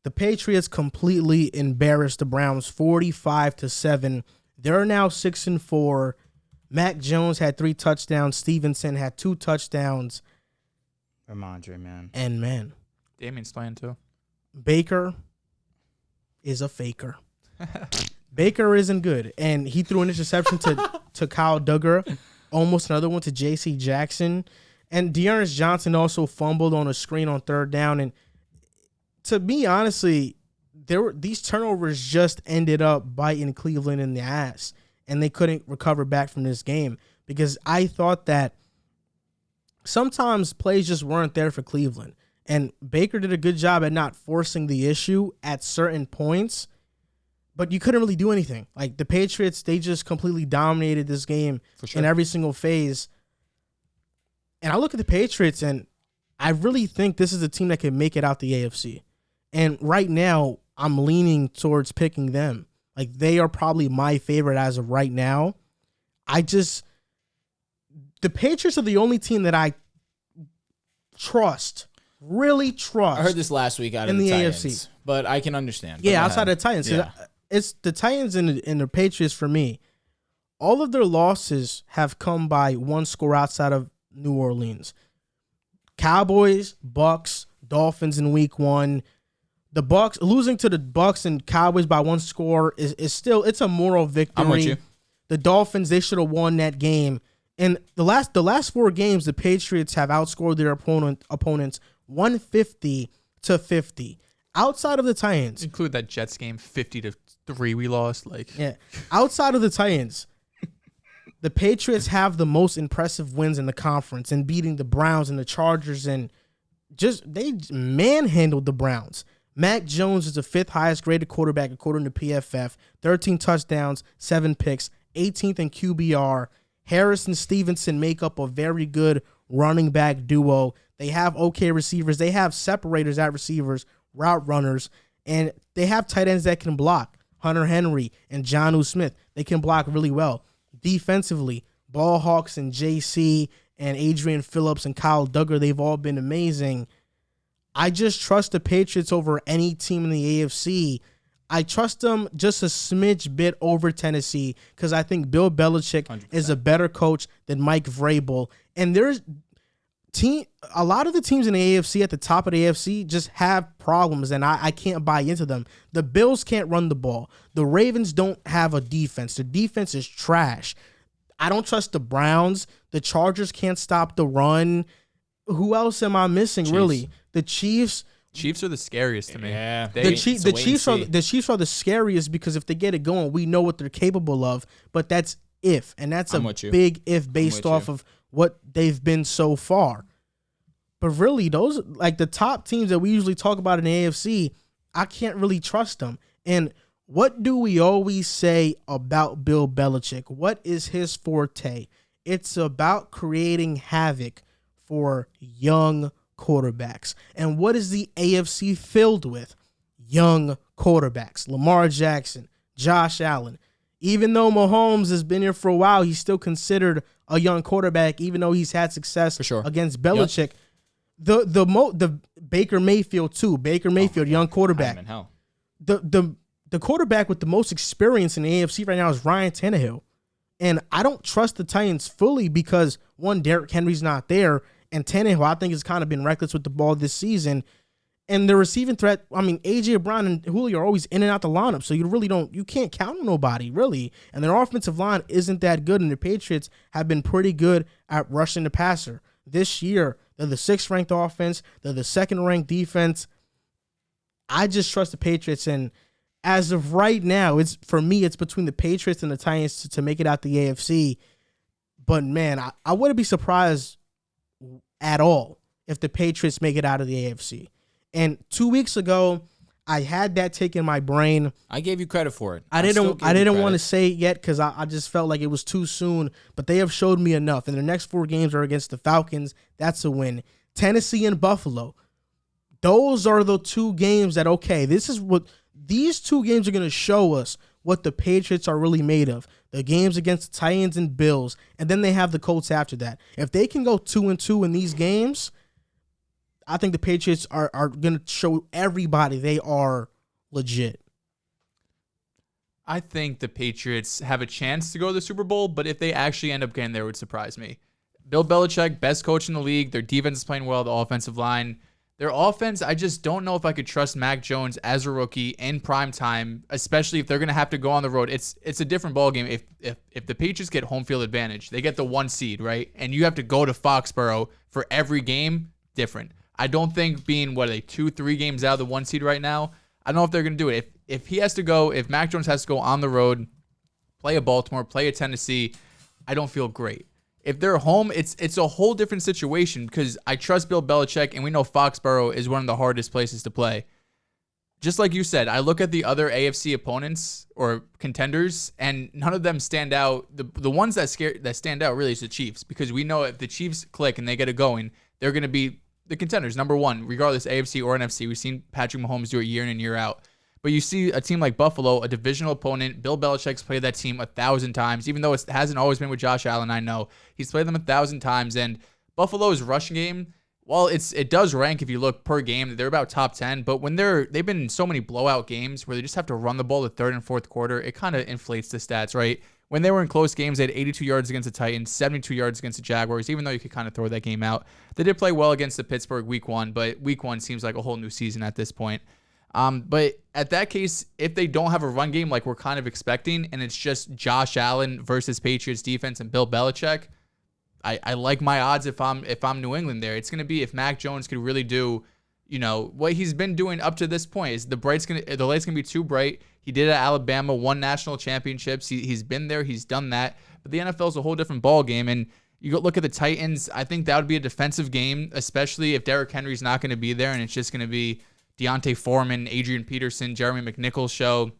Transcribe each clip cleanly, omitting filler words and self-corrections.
The Patriots completely embarrassed the Browns 45-7. They're now 6-4. Mac Jones had 3 touchdowns. Stevenson had 2 touchdowns. Ramondre, man. And, man. Damien's playing, too. Baker is a faker. Baker isn't good. And he threw an interception to Kyle Duggar. Almost another one to J.C. Jackson. And Dearness Johnson also fumbled on a screen on 3rd down. And to me, honestly, these turnovers just ended up biting Cleveland in the ass. And they couldn't recover back from this game. Because I thought that sometimes plays just weren't there for Cleveland. And Baker did a good job at not forcing the issue at certain points. But you couldn't really do anything. Like, the Patriots, they just completely dominated this game in every single phase. And I look at the Patriots, and I really think this is a team that can make it out the AFC. And right now, I'm leaning towards picking them. Like, they are probably my favorite as of right now. The Patriots are the only team that I really trust. I heard this last week out of the Titans, AFC. But I can understand. Yeah, outside of the Titans. Yeah. It's the Titans and the Patriots for me. All of their losses have come by 1 score outside of New Orleans. Cowboys, Bucks, Dolphins in week 1. The Bucks losing to the Bucks and Cowboys by 1 score is still, it's a moral victory. I'm with you. The Dolphins, they should have won that game. And the last 4 games, the Patriots have outscored their opponents 150-50. Outside of the Titans, include that Jets game 50-3 we lost. Outside of the Titans, the Patriots have the most impressive wins in the conference and beating the Browns and the Chargers, and they manhandled the Browns. Mac Jones is the 5th highest graded quarterback according to PFF. 13 touchdowns, 7 picks, 18th in QBR. Harris and Stevenson make up a very good running back duo. They have okay receivers. They have separators at receivers, route runners, and they have tight ends that can block. Hunter Henry and Jonnu Smith, they can block really well. Defensively, Ball Hawks and JC and Adrian Phillips and Kyle Duggar, they've all been amazing. I just trust the Patriots over any team in the AFC. I trust them just a smidge bit over Tennessee because I think Bill Belichick 100%. Is a better coach than Mike Vrabel. And a lot of the teams in the AFC at the top of the AFC just have problems, and I can't buy into them. The Bills can't run the ball. The Ravens don't have a defense. The defense is trash. I don't trust the Browns. The Chargers can't stop the run. Who else am I missing, really? The Chiefs. Chiefs are the scariest to me. Yeah. The Chiefs are the scariest because if they get it going, we know what they're capable of, but that's if, and that's a big if based off of what they've been so far. But really, those like the top teams that we usually talk about in the AFC, I can't really trust them. And what do we always say about Bill Belichick? What is his forte? It's about creating havoc for young quarterbacks. And what is the AFC filled with? Young quarterbacks. Lamar Jackson, Josh Allen. Even though Mahomes has been here for a while, he's still considered a young quarterback, even though he's had success against Belichick. Yep. The Baker Mayfield too. Baker Mayfield, young quarterback. The quarterback with the most experience in the AFC right now is Ryan Tannehill. And I don't trust the Titans fully because, one, Derrick Henry's not there, and Tannehill, I think, has kind of been reckless with the ball this season. And the receiving threat, I mean, A.J. Brown and Julio are always in and out the lineup, so you can't count on nobody, really. And their offensive line isn't that good, and the Patriots have been pretty good at rushing the passer. This year, they're the 6th-ranked offense. They're the 2nd-ranked defense. I just trust the Patriots, and as of right now, it's between the Patriots and the Titans to make it out the AFC. But, man, I wouldn't be surprised at all if the Patriots make it out of the AFC. And 2 weeks ago, I had that take in my brain. I gave you credit for it. I didn't want to say it yet because I just felt like it was too soon. But they have showed me enough. And their next 4 games are against the Falcons. That's a win. Tennessee and Buffalo. Those are the 2 games that, okay, these 2 games are going to show us what the Patriots are really made of. The games against the Titans and Bills. And then they have the Colts after that. If they can go 2-2 in these games, I think the Patriots are going to show everybody they are legit. I think the Patriots have a chance to go to the Super Bowl, but if they actually end up getting there, it would surprise me. Bill Belichick, best coach in the league. Their defense is playing well. The offensive line. Their offense, I just don't know if I could trust Mac Jones as a rookie in prime time, especially if they're going to have to go on the road. It's a different ballgame. If the Patriots get home field advantage, they get the 1 seed, right? And you have to go to Foxborough for every game, different. I don't think being, 2-3 games out of the 1 seed right now, I don't know if they're going to do it. If he has to go, if Mac Jones has to go on the road, play a Baltimore, play a Tennessee, I don't feel great. If they're home, it's a whole different situation because I trust Bill Belichick, and we know Foxborough is one of the hardest places to play. Just like you said, I look at the other AFC opponents or contenders, and none of them stand out. The ones that stand out really is the Chiefs, because we know if the Chiefs click and they get it going, they're going to be the contenders, number one, regardless AFC or NFC. We've seen Patrick Mahomes do it year in and year out. But you see a team like Buffalo, a divisional opponent. Bill Belichick's played that team 1,000 times, even though it hasn't always been with Josh Allen, I know. He's played them 1,000 times, and Buffalo's rushing game, well, it does rank if you look per game. They're about top 10, but when they've been in so many blowout games where they just have to run the ball the third and fourth quarter, it kind of inflates the stats, right? When they were in close games, they had 82 yards against the Titans, 72 yards against the Jaguars, even though you could kind of throw that game out. They did play well against the Pittsburgh week 1, but week 1 seems like a whole new season at this point. But at that case, if they don't have a run game like we're kind of expecting, and it's just Josh Allen versus Patriots defense and Bill Belichick, I like my odds if I'm New England there. It's going to be if Mac Jones could really do, what he's been doing up to this point. Is the light's going to be too bright. He did it at Alabama, won national championships. He's been there. He's done that. But the NFL is a whole different ball game. And you go look at the Titans. I think that would be a defensive game, especially if Derrick Henry's not going to be there, and it's just going to be Deontay Foreman, Adrian Peterson, Jeremy McNichols show.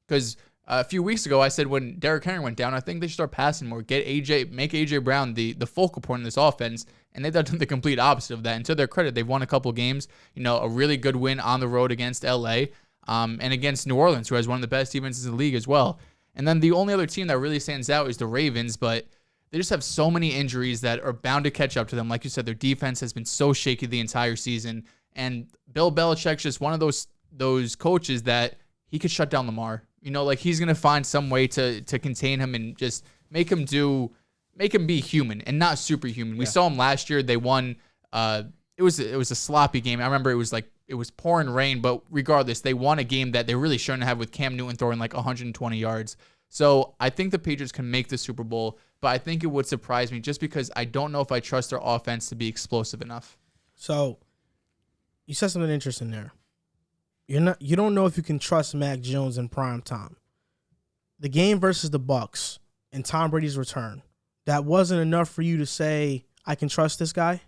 Because a few weeks ago, I said when Derrick Henry went down, I think they should start passing more. Make AJ Brown the focal point in this offense, and they've done the complete opposite of that. And to their credit, they've won a couple games. A really good win on the road against LA, and against New Orleans, who has one of the best defenses in the league as well. And then the only other team that really stands out is the Ravens, but they just have so many injuries that are bound to catch up to them. Like you said, their defense has been so shaky the entire season. And Bill Belichick's just one of those coaches that he could shut down Lamar. He's going to find some way to contain him and just make him be human and not superhuman. We saw him last year. They won. It was a sloppy game. I remember it was pouring rain, but regardless, they won a game that they really shouldn't have with Cam Newton throwing 120 yards. So I think the Patriots can make the Super Bowl, but I think it would surprise me just because I don't know if I trust their offense to be explosive enough. So you said something interesting there. You don't know if you can trust Mac Jones in prime time. The game versus the Bucs and Tom Brady's return, that wasn't enough for you to say I can trust this guy?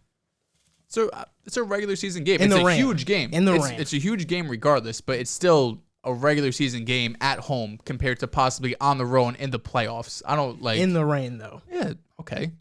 So it's a regular season game. It's a huge game. It's a huge game regardless, but it's still a regular season game at home compared to possibly on the road in the playoffs. I don't like in the rain though. Yeah, okay. He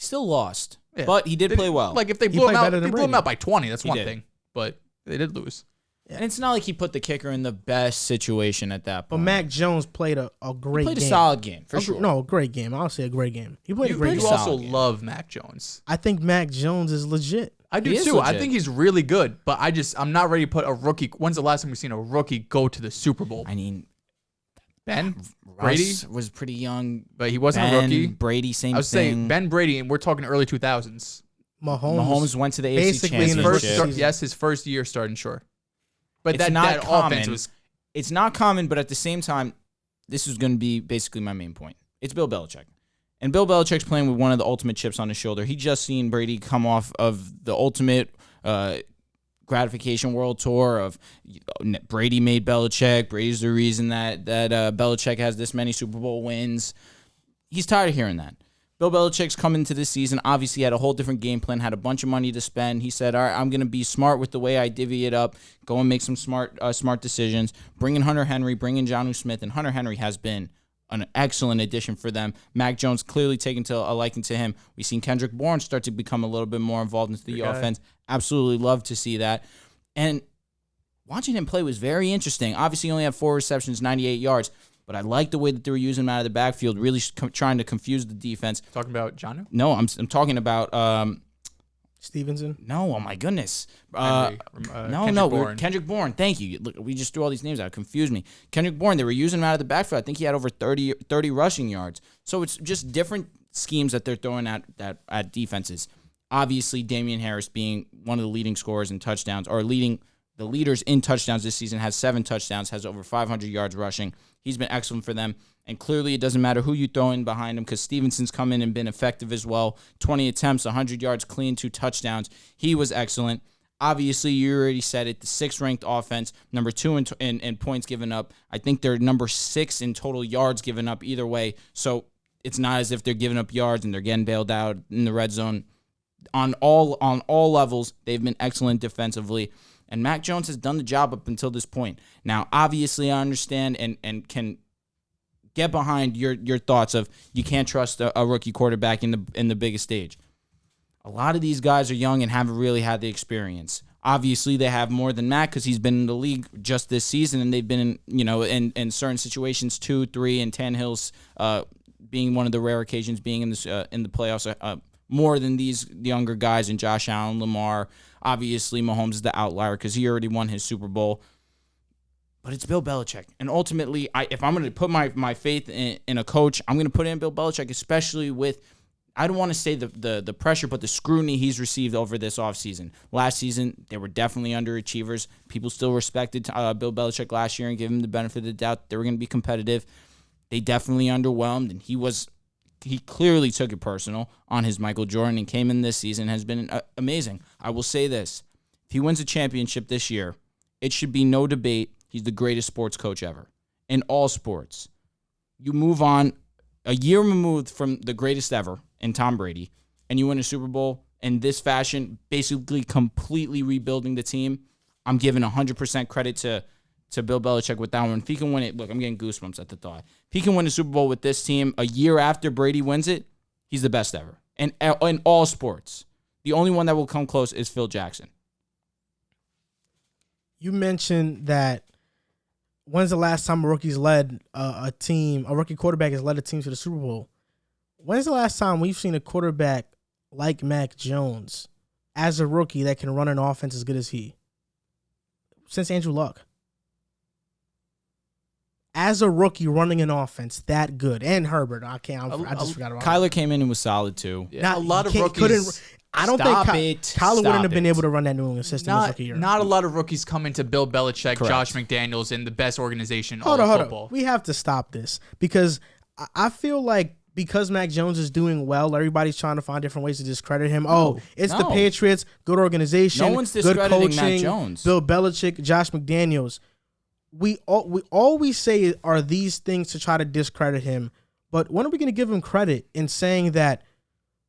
still lost, but he did play well. If they blew him out by 20, that's one thing. But they did lose. Yeah. And it's not like he put the kicker in the best situation at that point. But Mac Jones played a great game. He played a solid game, for sure. No, a great game. I'll say a great game. He played a great game. You also love Mac Jones. I think Mac Jones is legit. I do too. I think he's really good, but I'm not ready to put a rookie. When's the last time we've seen a rookie go to the Super Bowl? I mean, Ben Brady was pretty young, but he wasn't a rookie. Brady, same thing. I was saying Ben Brady, and we're talking early 2000s. Mahomes went to the AFC Championship. His first year starting, sure. But it's that offense was... It's not common, but at the same time, this is going to be basically my main point. It's Bill Belichick. And Bill Belichick's playing with one of the ultimate chips on his shoulder. He just seen Brady come off of the ultimate gratification world tour of Brady made Belichick. Brady's the reason that Belichick has this many Super Bowl wins. He's tired of hearing that. Bill Belichick's coming to this season, obviously had a whole different game plan, had a bunch of money to spend. He said, all right, I'm going to be smart with the way I divvy it up, go and make some smart decisions, bring in Hunter Henry, bring in Jonnu Smith, and Hunter Henry has been an excellent addition for them. Mac Jones clearly taken to a liking to him. We've seen Kendrick Bourne start to become a little bit more involved into the offense. Absolutely love to see that. And watching him play was very interesting. Obviously, he only had 4 receptions, 98 yards. But I like the way that they were using him out of the backfield, really trying to confuse the defense. Talking about Jonnu? No, I'm talking about Stevenson? No, oh my goodness. Kendrick Bourne. Thank you. Look, we just threw all these names out. It confused me. Kendrick Bourne, they were using him out of the backfield. I think he had over 30 rushing yards. So it's just different schemes that they're throwing at defenses. Obviously, Damian Harris being one of the leading scorers in touchdowns, or leading the leaders in touchdowns this season, has 7 touchdowns, has over 500 yards rushing. He's been excellent for them. And clearly it doesn't matter who you throw in behind him because Stevenson's come in and been effective as well. 20 attempts, 100 yards clean, 2 touchdowns. He was excellent. Obviously, you already said it, the 6th-ranked offense, number 2 in points given up. I think they're number 6 in total yards given up either way. So it's not as if they're giving up yards and they're getting bailed out in the red zone. On all levels, they've been excellent defensively. And Mac Jones has done the job up until this point. Now, obviously, I understand and can get behind your thoughts of you can't trust a rookie quarterback in the biggest stage. A lot of these guys are young and haven't really had the experience. Obviously, they have more than Mac because he's been in the league just this season, and they've been in certain situations 2, 3, and Tannehill's being one of the rare occasions being in the playoffs more than these younger guys, and Josh Allen, Lamar. Obviously, Mahomes is the outlier because he already won his Super Bowl. But it's Bill Belichick. And ultimately, if I'm going to put my faith in a coach, I'm going to put in Bill Belichick, especially with, I don't want to say the pressure, but the scrutiny he's received over this offseason. Last season, they were definitely underachievers. People still respected Bill Belichick last year and gave him the benefit of the doubt. They were going to be competitive. They definitely underwhelmed, and he clearly took it personal on his Michael Jordan and came in this season, has been amazing. I will say this. If he wins a championship this year, it should be no debate. He's the greatest sports coach ever in all sports. You move on a year removed from the greatest ever in Tom Brady, and you win a Super Bowl in this fashion, basically completely rebuilding the team. I'm giving 100% credit to Bill Belichick with that one. If he can win it, look, I'm getting goosebumps at the thought. If he can win a Super Bowl with this team a year after Brady wins it, he's the best ever. And in all sports. The only one that will come close is Phil Jackson. You mentioned that when's the last time a rookie's led a rookie quarterback has led a team to the Super Bowl? When's the last time we've seen a quarterback like Mac Jones as a rookie that can run an offense as good as he? Since Andrew Luck. As a rookie running an offense that good. And Herbert. I just forgot about Kyler came in and was solid too. Yeah. Not a lot of rookies. I don't think Kyler wouldn't have been able to run that New England system this rookie year. Not a lot of rookies come into Bill Belichick, Correct. Josh McDaniels, in the best organization in all of football. On. We have to stop this because I feel like because Mac Jones is doing well, everybody's trying to find different ways to discredit him. It's the Patriots, good organization, no one's discrediting good coaching, Mac Jones. Bill Belichick, Josh McDaniels. We always say are these things to try to discredit him, but when are we going to give him credit in saying that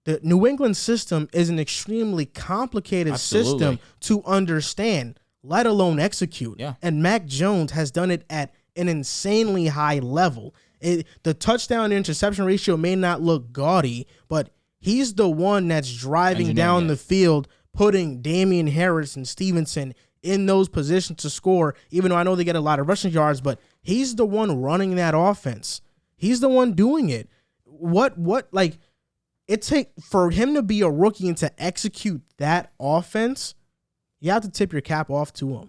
the New England system is an extremely complicated system to understand, let alone execute? Yeah. And Mac Jones has done it at an insanely high level. The touchdown interception ratio may not look gaudy, but he's the one that's driving down the field, putting Damian Harris and Stevenson in those positions to score, even though I know they get a lot of rushing yards, but he's the one running that offense. He's the one doing it. For him to be a rookie and to execute that offense, you have to tip your cap off to him.